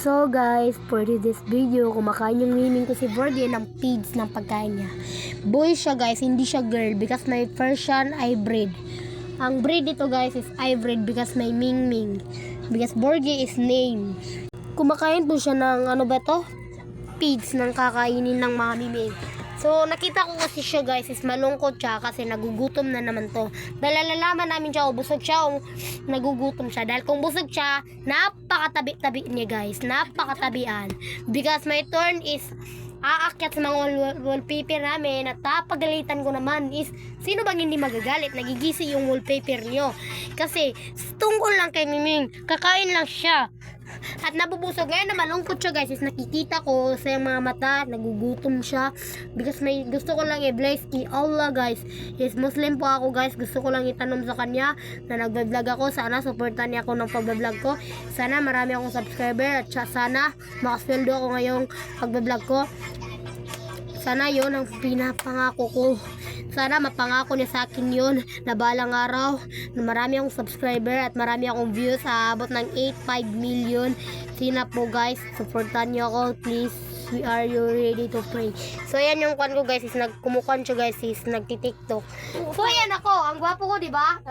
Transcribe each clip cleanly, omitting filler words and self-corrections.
So guys, for this video, kumakain yung miming ko si Borgie ng feeds ng pagkain niya. Boy siya guys, hindi siya girl because may Persian hybrid. Ang breed ito guys is hybrid because may Mingming. Because Borgie is name. Kumakain po siya ng ano ba to? Feeds ng kakainin ng mga miming. So, nakita ko kasi siya guys is malungkot siya kasi nagugutom na naman to. Nalalaman namin siya o busog siya o nagugutom siya. Dahil kung busog siya, napakatabi-tabi niya guys. Napakatabian. Because my turn is aakyat sa mga wallpaper namin at napagalitan ko naman is sino bang hindi magagalit? Nagigisi yung wallpaper nyo. Kasi tungkol lang kay Miming, kakain lang siya. At nabubusog. Ngayon na malungkot siya guys is nakikita ko sa mga mata, nagugutom siya because may gusto ko lang i-bless kay Allah guys. Is Muslim po ako guys, gusto ko lang itanong sa kanya na nagbablog ako, sana supportan niya ako ng pagbablog ko, sana marami akong subscriber at sana makasweldo ako ngayong pagbablog ko. Sana yon ang pinapangako ko. Sana mapangako niya sa akin yun na balang araw na marami akong subscriber at marami akong views sa abot ng 8.5 million. Sina po guys, supportan niyo ako please. We are you ready to pray. So ayan yung kwan ko guys, is nagkumukan siya guys, is nagti-tiktok. So ayan ako, ang gwapo ko diba?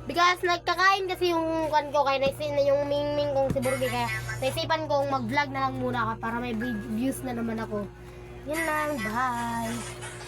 Because nagkakain kasi yung kwan ko kaya naisipan na yung mingming kong si Borgie, kaya naisipan kong mag-vlog na lang muna para may views na naman ako. Yun lang, bye!